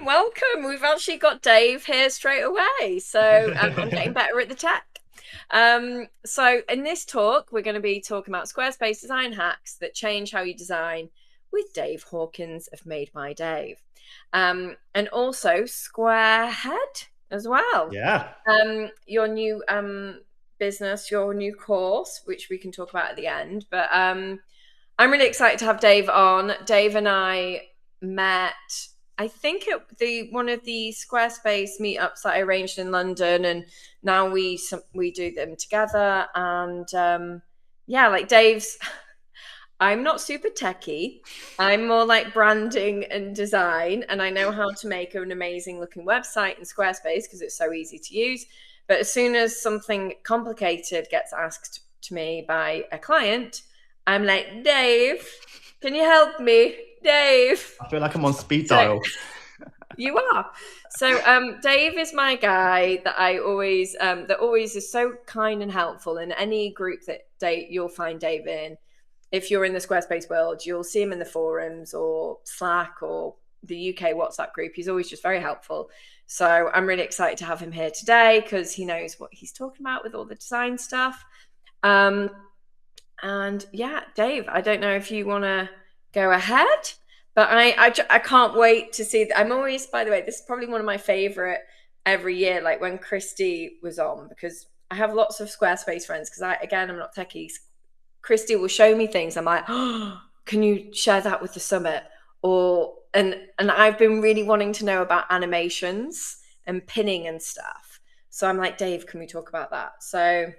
welcome. We've actually got Dave here straight away. So I'm getting better at the tech. So in this talk, we're going to be talking about Squarespace design hacks that change how you design with Dave Hawkins of Made by Dave. And also Squarehead as well. Yeah. Your new business, your new course, which we can talk about at the end. But I'm really excited to have Dave on. Dave and I met, I think, at one of the Squarespace meetups that I arranged in London, and now we do them together. And like Dave's, I'm not super techie. I'm more like branding and design, and I know how to make an amazing looking website in Squarespace because it's so easy to use. But as soon as something complicated gets asked to me by a client, I'm like, Dave, can you help me? Dave. I feel like I'm on speed dial. You are. So Dave is my guy that always is so kind and helpful in any group that you'll find Dave in. If you're in the Squarespace world, you'll see him in the forums or Slack or the UK WhatsApp group. He's always just very helpful. So I'm really excited to have him here today because he knows what he's talking about with all the design stuff. And yeah, Dave, I don't know if you want to go ahead, but I can't wait to see. I'm always, by the way, this is probably one of my favorite every year, like when Christy was on, because I have lots of Squarespace friends because I'm not techie. Christy will show me things. I'm like, oh, can you share that with the summit? And I've been really wanting to know about animations and pinning and stuff. So I'm like, Dave, can we talk about that? So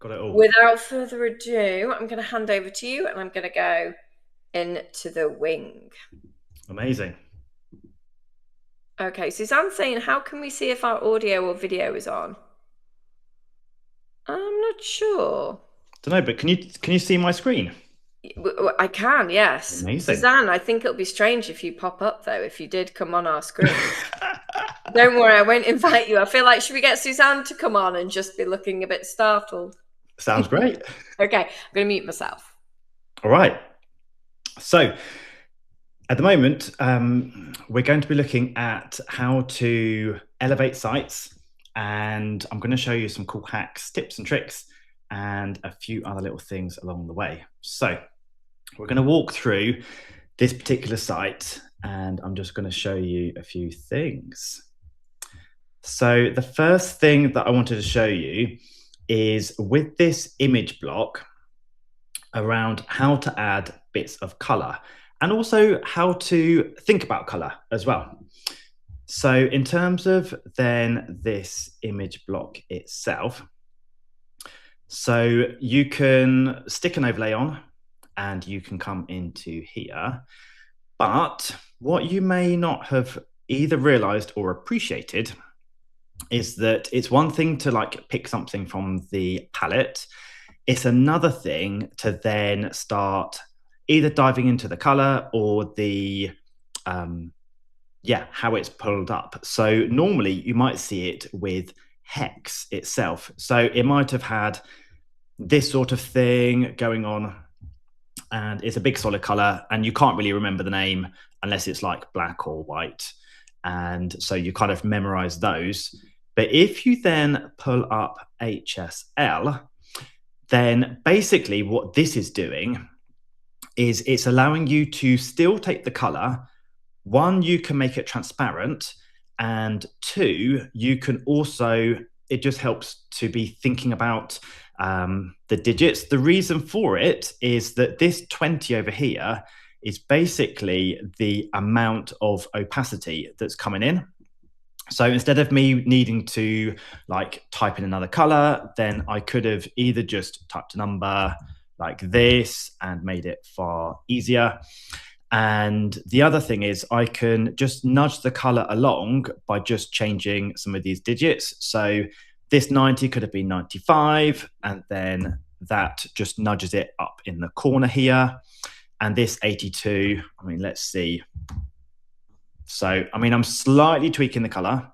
Got it all. Without further ado, I'm going to hand over to you, and I'm going to go into the wing. Amazing. Okay, Suzanne's saying, how can we see if our audio or video is on? I'm not sure. Don't know, but can you see my screen? I can, yes. Amazing. Suzanne, I think it'll be strange if you pop up, though, if you did come on our screen. Don't worry, I won't invite you. I feel like, should we get Suzanne to come on and just be looking a bit startled? Sounds great. Okay, I'm going to mute myself. All right. So at the moment, we're going to be looking at how to elevate sites, and I'm going to show you some cool hacks, tips and tricks, and a few other little things along the way. So we're going to walk through this particular site, and I'm just going to show you a few things. So the first thing that I wanted to show you is with this image block around how to add bits of color and also how to think about color as well. So in terms of then this image block itself, so you can stick an overlay on and you can come into here, but what you may not have either realized or appreciated is that it's one thing to like pick something from the palette. It's another thing to then start either diving into the color or the how it's pulled up. So normally you might see it with hex itself. So it might have had this sort of thing going on, and it's a big solid color, and you can't really remember the name unless it's like black or white. And so you kind of memorize those. But if you then pull up HSL, then basically what this is doing is it's allowing you to still take the color. One, you can make it transparent, and two, you can also, it just helps to be thinking about the digits. The reason for it is that this 20 over here is basically the amount of opacity that's coming in. So instead of me needing to like type in another color, then I could have either just typed a number like this and made it far easier. And the other thing is I can just nudge the color along by just changing some of these digits. So this 90 could have been 95, and then that just nudges it up in the corner here. And this 82, I mean, let's see. So, I mean, I'm slightly tweaking the color,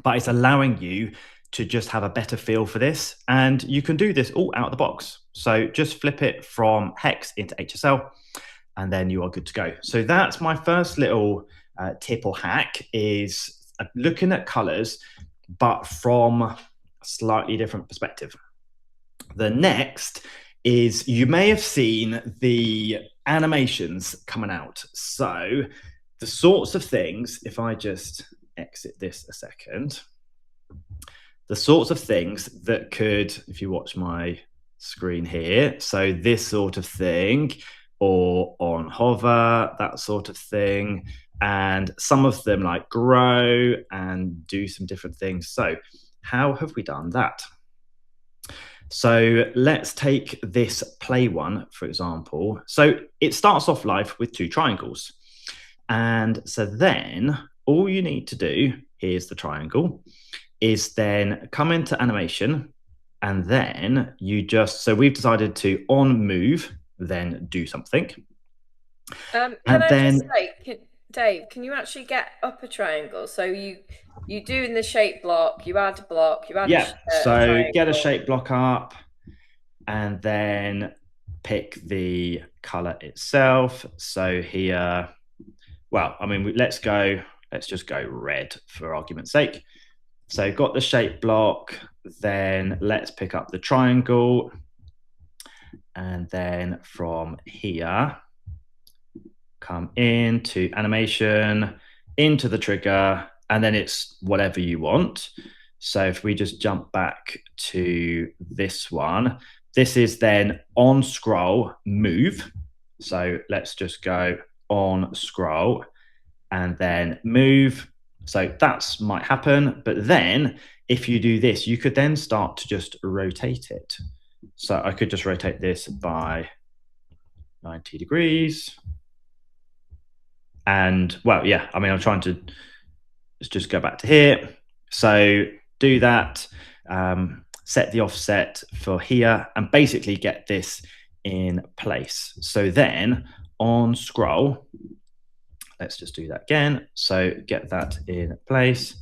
but it's allowing you to just have a better feel for this. And you can do this all out of the box. So just flip it from hex into HSL, and then you are good to go. So that's my first little tip or hack is looking at colors, but from a slightly different perspective. The next is, you may have seen the animations coming out. So the sorts of things, if I just exit this a second, the sorts of things that could, if you watch my screen here, so this sort of thing, or on hover, that sort of thing, and some of them like grow and do some different things. So how have we done that? So let's take this play one, for example. So it starts off live with 2 triangles. And so then all you need to do, here's the triangle, is then come into animation, and then you just, so we've decided to on move, then do something. Can I just say, Dave, can you actually get up a triangle? So you do in the shape block, you add a block, you add so get a shape block up, and then pick the color itself. So here, well, I mean, let's just go red for argument's sake. So got the shape block, then let's pick up the triangle, and then from here, come into animation, into the trigger, and then it's whatever you want. So if we just jump back to this one, this is then on scroll move. So let's just go on scroll and then move. So that's might happen. But then if you do this, you could then start to just rotate it. So I could just rotate this by 90 degrees. And well, yeah, I mean, I'm trying to just go back to here. So do that, set the offset for here, and basically get this in place. So then on scroll, let's just do that again. So get that in place.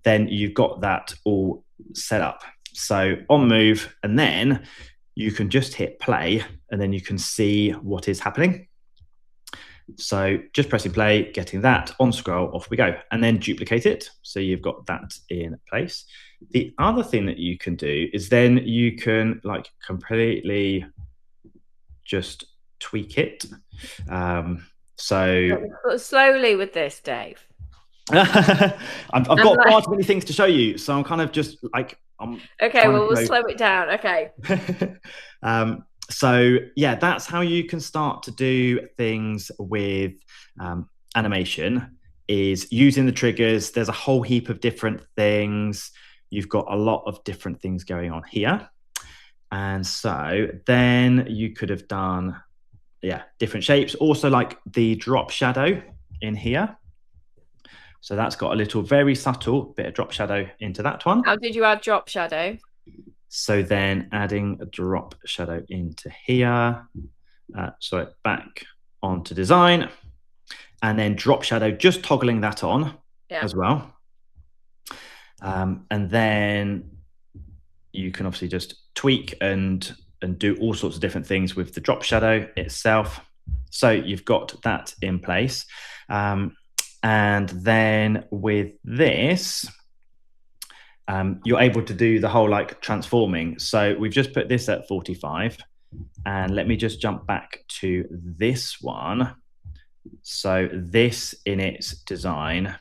Then you've got that all set up. So on move, and then you can just hit play, and then you can see what is happening. So just pressing play, getting that on scroll, off we go, and then duplicate it. So you've got that in place. The other thing that you can do is then you can like completely just tweak it. So slowly with this, Dave. I've got far too many things to show you, so I'm kind of just like okay. Well, we'll slow it down. Okay. So yeah, that's how you can start to do things with animation, is using the triggers. There's a whole heap of different things. You've got a lot of different things going on here. And so then you could have done, yeah, different shapes. Also like the drop shadow in here. So that's got a little very subtle bit of drop shadow into that one. How did you add drop shadow? So then adding a drop shadow into here. So back onto design, and then drop shadow, just toggling that on as well. And then you can obviously just tweak and do all sorts of different things with the drop shadow itself. So you've got that in place. And then with this, you're able to do the whole like transforming. So we've just put this at 45, and let me just jump back to this one. So this in its design,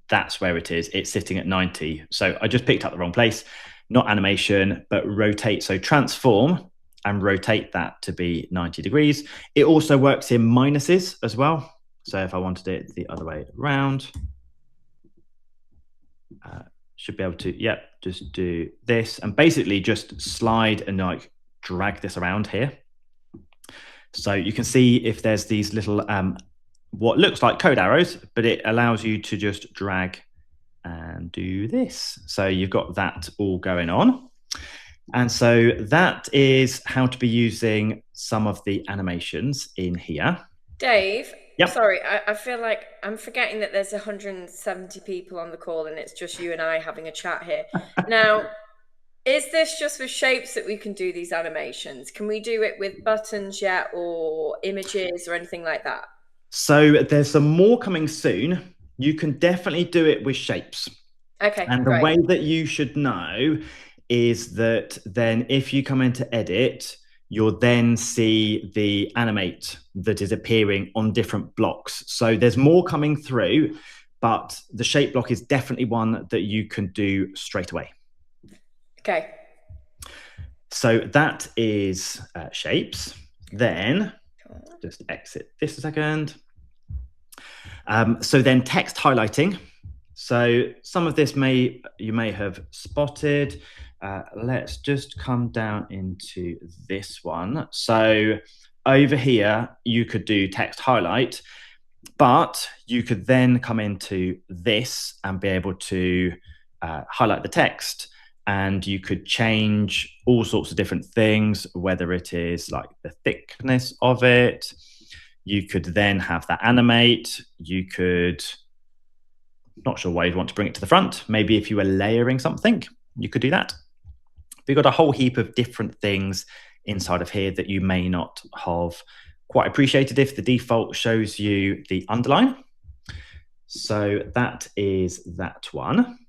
that's where it is. It's sitting at 90. So I just picked up the wrong place, not animation, but rotate. So transform and rotate that to be 90 degrees. It also works in minuses as well. So if I wanted it the other way around, should be able to, just do this and basically just slide and like drag this around here. So you can see if there's these little, what looks like code arrows, but it allows you to just drag and do this. So you've got that all going on. And so that is how to be using some of the animations in here. Dave, yep. Sorry, I feel like I'm forgetting that there's 170 people on the call and it's just you and I having a chat here. Now, is this just with shapes that we can do these animations? Can we do it with buttons yet, or images or anything like that? So there's some more coming soon. You can definitely do it with shapes. Okay, And the great. way that you should know is that then if you come into edit, you'll then see the animate that is appearing on different blocks. So there's more coming through, but the shape block is definitely one that you can do straight away. Okay. So that is shapes. Then just exit this a second. So then text highlighting. So some of this you may have spotted. Let's just come down into this one. So over here, you could do text highlight, but you could then come into this and be able to highlight the text. And you could change all sorts of different things, whether it is like the thickness of it. You could then have that animate. You could, not sure why you'd want to bring it to the front. Maybe if you were layering something, you could do that. We've got a whole heap of different things inside of here that you may not have quite appreciated if the default shows you the underline. So that is that one.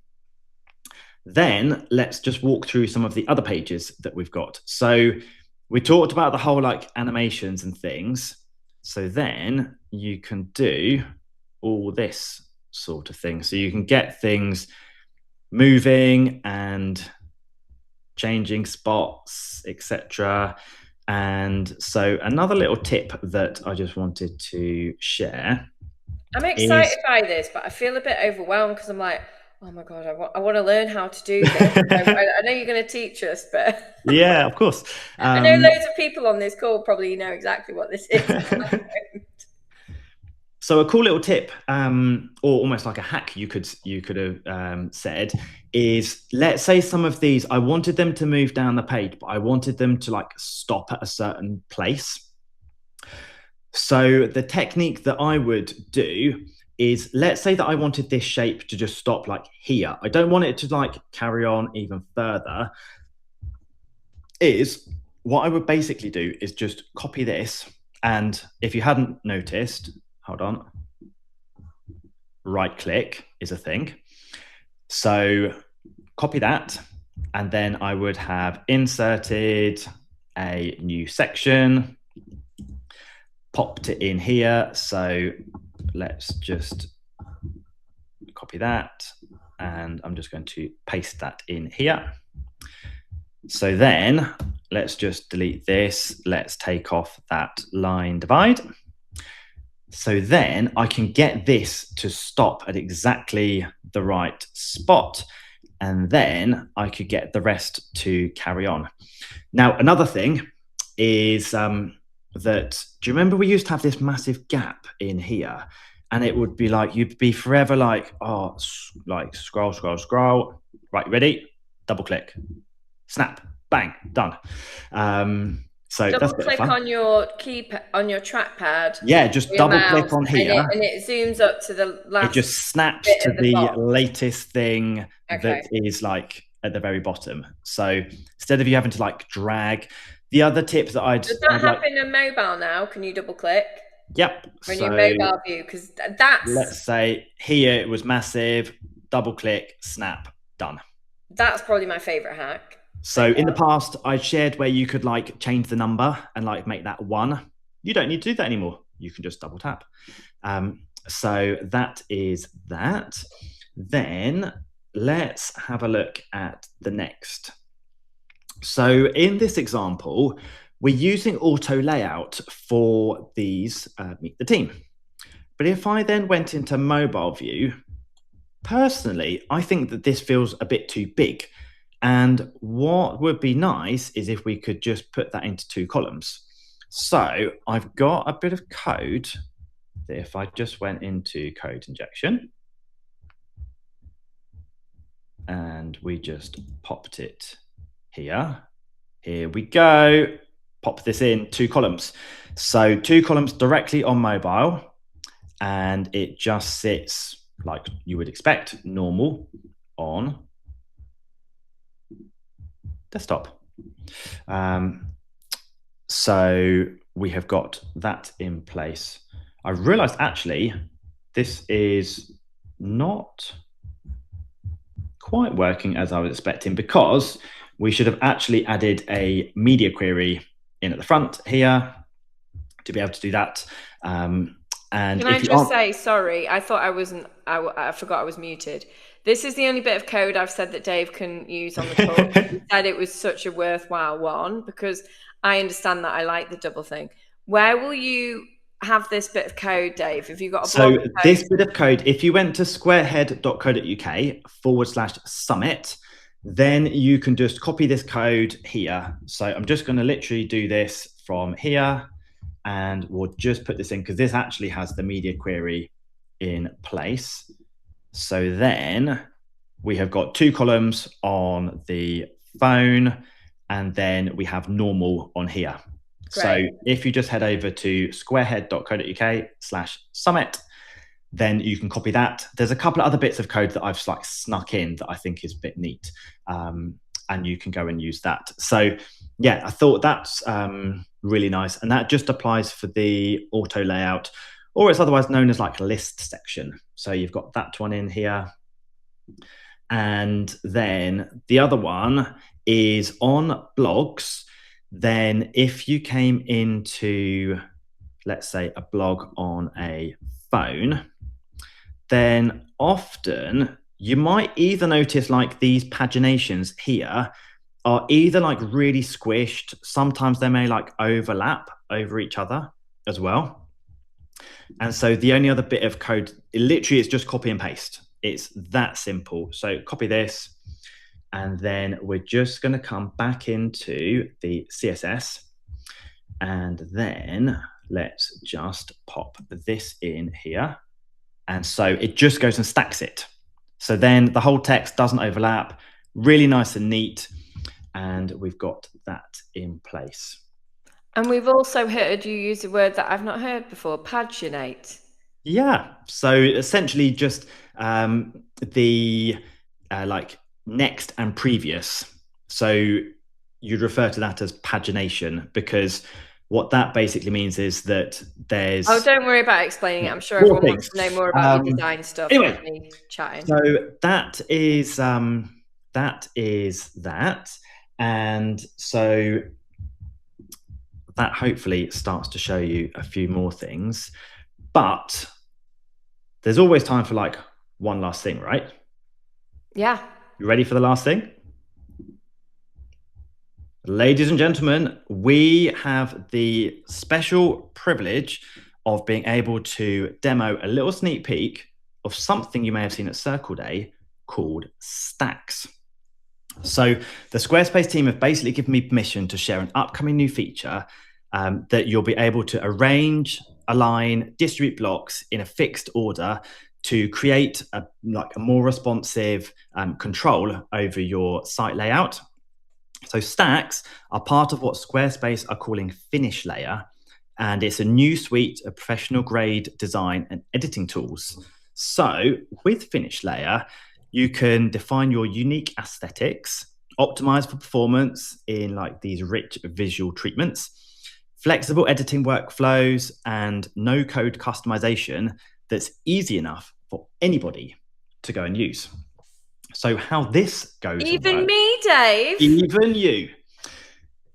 Then let's just walk through some of the other pages that we've got. So we talked about the whole like animations and things. So then you can do all this sort of thing. So you can get things moving and changing spots, etc. And so another little tip that I just wanted to share. I'm excited by this, but I feel a bit overwhelmed because I'm like, oh my God, I want to learn how to do this. I know you're going to teach us, but yeah, of course. I know loads of people on this call probably know exactly what this is. So a cool little tip, or almost like a hack you could have said, is let's say some of these, I wanted them to move down the page, but I wanted them to like stop at a certain place. So the technique that I would do is, let's say that I wanted this shape to just stop like here. I don't want it to like carry on even further. Is what I would basically do is just copy this. And if you hadn't noticed, hold on, right click is a thing. So copy that. And then I would have inserted a new section, popped it in here. So let's just copy that. And I'm just going to paste that in here. So then let's just delete this. Let's take off that line divide. So then I can get this to stop at exactly the right spot. And then I could get the rest to carry on. Now, another thing is that, do you remember we used to have this massive gap in here? And it would be like, you'd be forever like, oh, like scroll. Right, ready? Double click, snap, bang, done. So double that's click on your on your trackpad. Yeah, just double click on here. And it zooms up to the last. It just snaps to the latest thing that is like at the very bottom. So instead of you having to like drag, the other tip that Does that happen in mobile now? Can you double click? Yep. When you mobile view, because that's. Let's say here it was massive, double click, snap, done. That's probably my favorite hack. So in the past, I shared where you could like change the number and like make that 1. You don't need to do that anymore. You can just double tap. So that is that. Then let's have a look at the next. So in this example, we're using auto layout for these Meet the Team. But if I then went into mobile view, personally, I think that this feels a bit too big. And what would be nice is if we could just put that into 2 columns. So I've got a bit of code that if I just went into code injection and we just popped it here. Here we go. Pop this in 2 columns. So 2 columns directly on mobile, and it just sits like you would expect, normal on desktop. So we have got that in place I realized actually this is not quite working as I was expecting, because we should have actually added a media query in at the front here to be able to do that. And Can if I you just aren't, say, sorry, I thought I wasn't, I forgot I was muted. This is the only bit of code I've said that Dave can use on the talk. He said it was such a worthwhile one because I understand that I like the double thing. Where will you have this bit of code, Dave? Have you got a blog so post? this bit of code, if you went to squarehead.co.uk/summit, then you can just copy this code here. So I'm just going to literally do this from here, and we'll just put this in because this actually has the media query in place. So then we have got 2 columns on the phone, and then we have normal on here. Great. So if you just head over to squarehead.co.uk/summit, then you can copy that. There's a couple of other bits of code that I've like snuck in that I think is a bit neat. And you can go and use that. So yeah, I thought that's really nice. And that just applies for the auto layout, or it's otherwise known as like a list section. So you've got that one in here. And then the other one is on blogs. Then if you came into, let's say, a blog on a phone, then often you might either notice like these paginations here are either like really squished. Sometimes they may like overlap over each other as well. And so the only other bit of code, it literally is just copy and paste. It's that simple. So copy this, and then we're just going to come back into the CSS, and then let's just pop this in here. And so it just goes and stacks it. So then the whole text doesn't overlap, really nice and neat. And we've got that in place. And we've also heard you use a word that I've not heard before, paginate. Yeah. So essentially just the like next and previous. So you'd refer to that as pagination, because what that basically means is that there's... Oh, don't worry about explaining it. I'm sure everyone wants to know more about your design stuff. Anyway, me chatting. So that is that. And so that hopefully starts to show you a few more things. But there's always time for like one last thing, right? Yeah. You ready for the last thing? Ladies and gentlemen, we have the special privilege of being able to demo a little sneak peek of something you may have seen at Circle Day called Stacks. So the Squarespace team have basically given me permission to share an upcoming new feature that you'll be able to arrange, align, distribute blocks in a fixed order to create a more responsive control over your site layout. So stacks are part of what Squarespace are calling Finish Layer, and it's a new suite of professional grade design and editing tools. So with Finish Layer, you can define your unique aesthetics, optimize for performance in like these rich visual treatments, flexible editing workflows, and no code customization that's easy enough for anybody to go and use. So how this goes... Even me, Dave. Even you.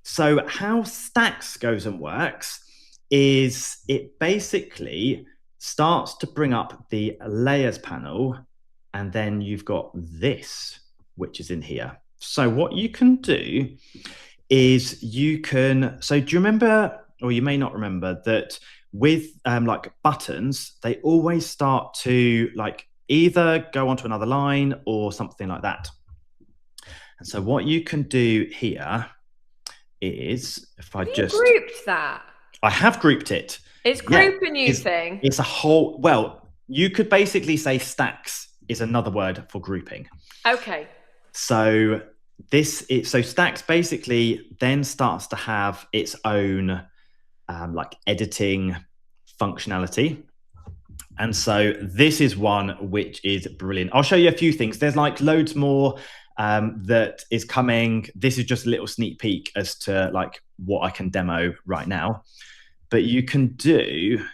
So how Stacks goes and works is it basically starts to bring up the layers panel, and then you've got this, which is in here. So what you can do is you can... So do you remember, or you may not remember, that with like buttons, they always start to like either go onto another line or something like that. And so what you can do here is, if I just... You grouped that? I have grouped it. Is group a new thing? It's a whole... Well, you could basically say stacks is another word for grouping. Okay. So so stacks basically then starts to have its own like editing functionality. And so this is one which is brilliant. I'll show you a few things. There's like loads more that is coming. This is just a little sneak peek as to like what I can demo right now. But you can do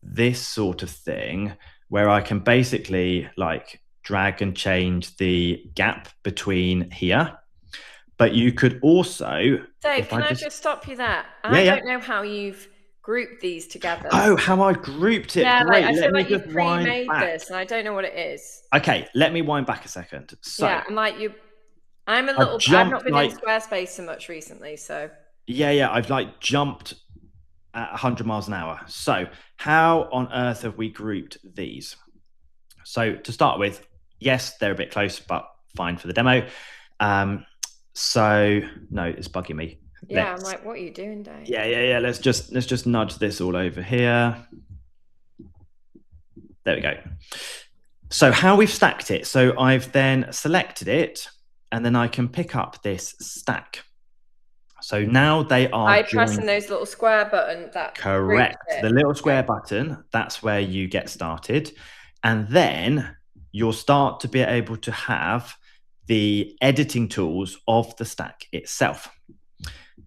this sort of thing where I can basically like drag and change the gap between here. But you could also, Dave, if can I I just, just stop you there? yeah, I yeah. don't know how you've grouped these together. Oh, how I grouped it. Yeah, like Great. I Let feel me like just you've wind pre-made back. this, and I don't know what it is. Okay, let me wind back a second. So Yeah, and like you, I've I've not jumped been in like, Squarespace so much recently, so yeah, I've like jumped at 100 miles an hour. So how on earth have we grouped these? So to start with, yes, they're a bit close, but fine for the demo. So no, it's bugging me. yeah, I'm like, what are you doing, Dave? Yeah. Let's just nudge this all over here. There we go. So how we've stacked it. So I've then selected it, and then I can pick up this stack. So now they are I joined. pressing those little square button that Correct. groups it. The little square Okay. button, that's where you get started. And then you'll start to be able to have the editing tools of the stack itself.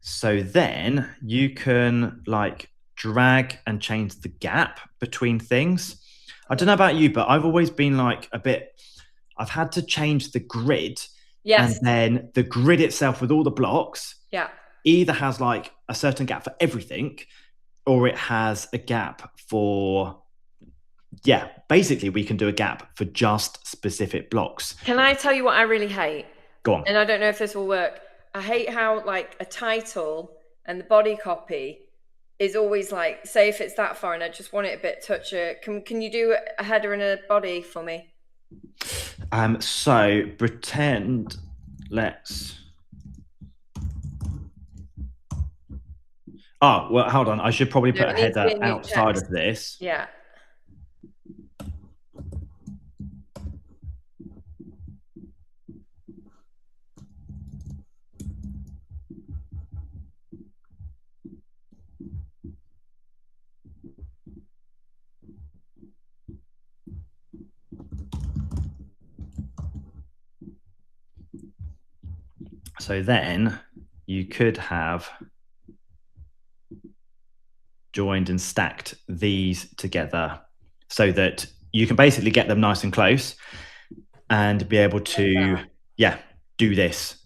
So then you can like drag and change the gap between things. I don't know about you, but I've always been like I've had to change the grid. Yes. And then the grid itself with all the blocks Yeah. either has like a certain gap for everything, or it has a gap for, basically we can do a gap for just specific blocks. Can I tell you what I really hate? Go on. And I don't know if this will work. I hate how like a title and the body copy is always like, say if it's that far and I just want it a bit toucher, can you do a header and a body for me? So pretend, well, hold on. I should probably put a header outside of this. Yeah. So then you could have joined and stacked these together so that you can basically get them nice and close and be able to, do this.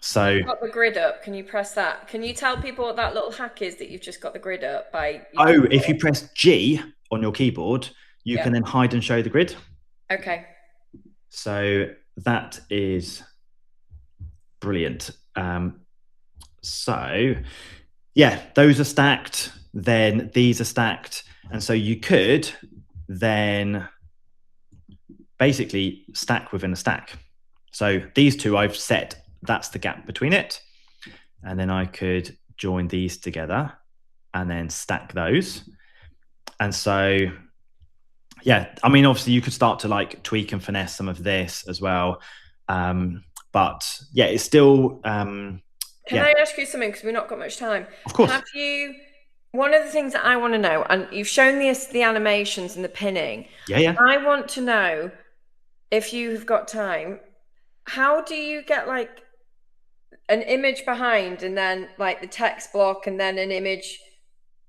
So you've got the grid up. Can you press that? Can you tell people what that little hack is that you've just got the grid up by? If you press G on your keyboard, you can then hide and show the grid. Okay. So that is brilliant. So those are stacked. Then these are stacked, and so you could then basically stack within a stack. So these two I've set, that's the gap between it. And then I could join these together and then stack those. And so, I mean, obviously you could start to like tweak and finesse some of this as well. But it's still... Can I ask you something? Because we've not got much time. Of course. One of the things that I want to know, and you've shown the animations and the pinning. Yeah. I want to know, if you've got time, how do you get like an image behind and then like the text block and then an image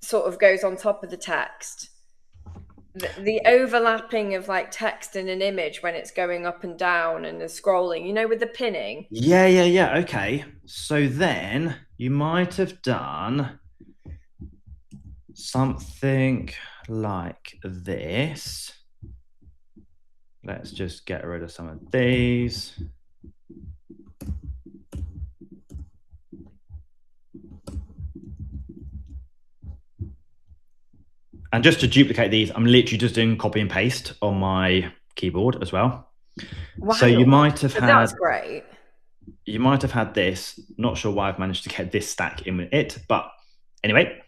sort of goes on top of the text? The overlapping of like text and an image when it's going up and down and the scrolling, with the pinning. Yeah. Okay. So then you might have done something like this. Let's just get rid of some of these. And just to duplicate these, I'm literally just doing copy and paste on my keyboard as well. Wow. So you might have had... That's great. You might have had this. Not sure why I've managed to get this stack in with it, but anyway.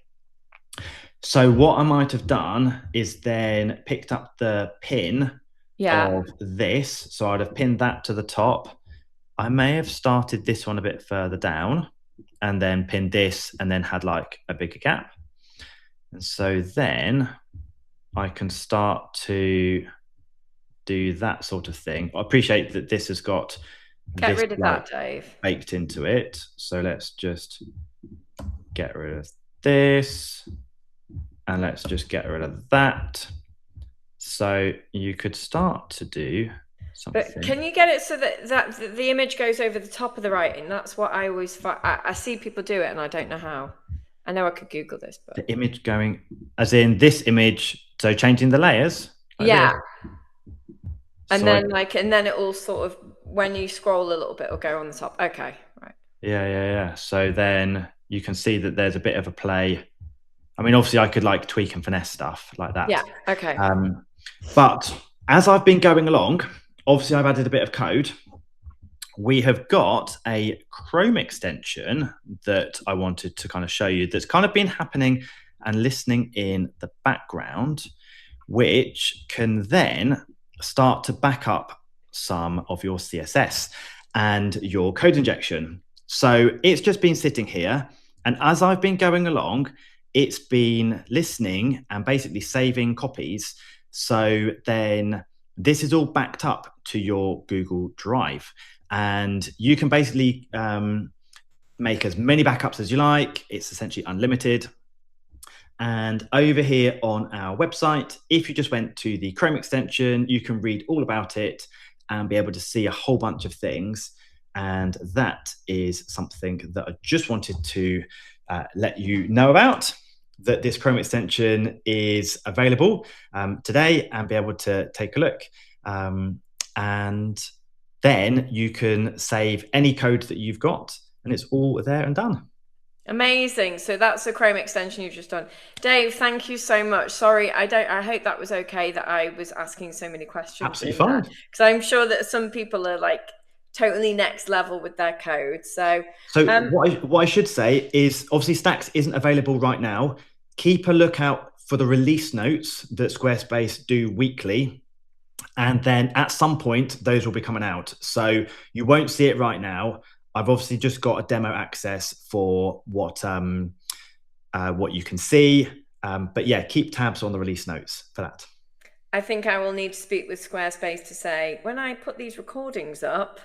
So what I might have done is then picked up the pin of this. So I'd have pinned that to the top. I may have started this one a bit further down and then pinned this and then had like a bigger gap. And so then I can start to do that sort of thing. I appreciate that this has got... Get rid of that, Dave. Baked into it. So let's just get rid of this. And let's just get rid of that. So you could start to do something. But can you get it so that the image goes over the top of the writing? That's what I always find. I see people do it and I don't know how. I know I could Google this, but the image going, as in this image, so changing the layers. Like yeah. And then it all sort of, when you scroll a little bit, it'll go on the top. Okay, right. Yeah. So then you can see that there's a bit of a play. I mean, obviously I could like tweak and finesse stuff like that. Yeah, okay. But as I've been going along, obviously I've added a bit of code. We have got a Chrome extension that I wanted to kind of show you that's kind of been happening and listening in the background, which can then start to back up some of your CSS and your code injection. So it's just been sitting here. And as I've been going along, it's been listening and basically saving copies. So then this is all backed up to your Google Drive. And you can basically make as many backups as you like. It's essentially unlimited. And over here on our website, if you just went to the Chrome extension, you can read all about it and be able to see a whole bunch of things. And that is something that I just wanted to let you know about, that this Chrome extension is available today, and be able to take a look. And then you can save any code that you've got, and it's all there and done. Amazing. So that's the Chrome extension you've just done. Dave, thank you so much. Sorry, I hope that was okay that I was asking so many questions. Absolutely fine. Because I'm sure that some people are like totally next level with their code. So what I should say is, obviously Stacks isn't available right now. Keep a lookout for the release notes that Squarespace do weekly. And then at some point, those will be coming out. So you won't see it right now. I've obviously just got a demo access for what you can see. But yeah, keep tabs on the release notes for that. I think I will need to speak with Squarespace to say, when I put these recordings up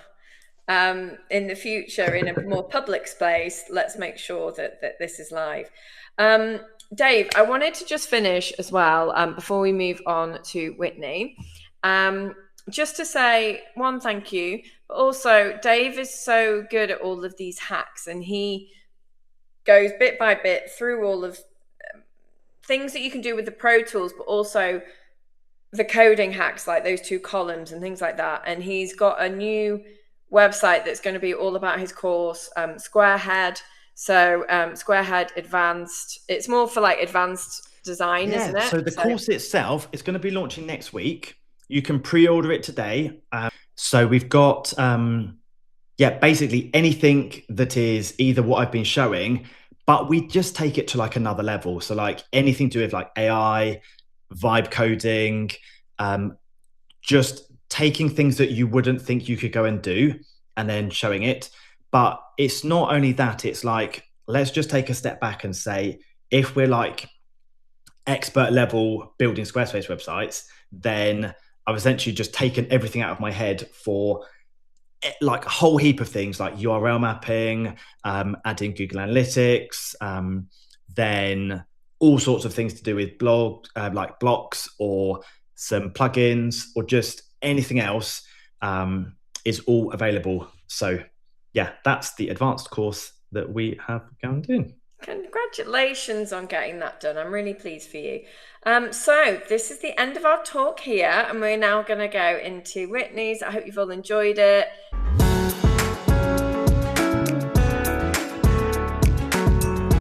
in the future in a more public space, let's make sure that this is live. Dave, I wanted to just finish as well before we move on to Whitney. Just to say one, thank you, but also Dave is so good at all of these hacks, and he goes bit by bit through all of things that you can do with the Pro Tools, but also the coding hacks, like those 2 columns and things like that. And he's got a new website that's going to be all about his course, Squarehead. So Squarehead Advanced, it's more for like advanced design, isn't it? So the course itself is going to be launching next week. You can pre-order it today. So we've got, basically anything that is either what I've been showing, but we just take it to like another level. So like anything to do with like AI, vibe coding, just taking things that you wouldn't think you could go and do and then showing it. But it's not only that, it's like, let's just take a step back and say, if we're like expert level building Squarespace websites, then I've essentially just taken everything out of my head for like a whole heap of things like URL mapping, adding Google Analytics, then all sorts of things to do with like blocks or some plugins or just anything else is all available. So yeah, that's the advanced course that we have going in. Congratulations on getting that done. I'm really pleased for you. So this is the end of our talk here, and we're now going to go into Whitney's. I hope you've all enjoyed it.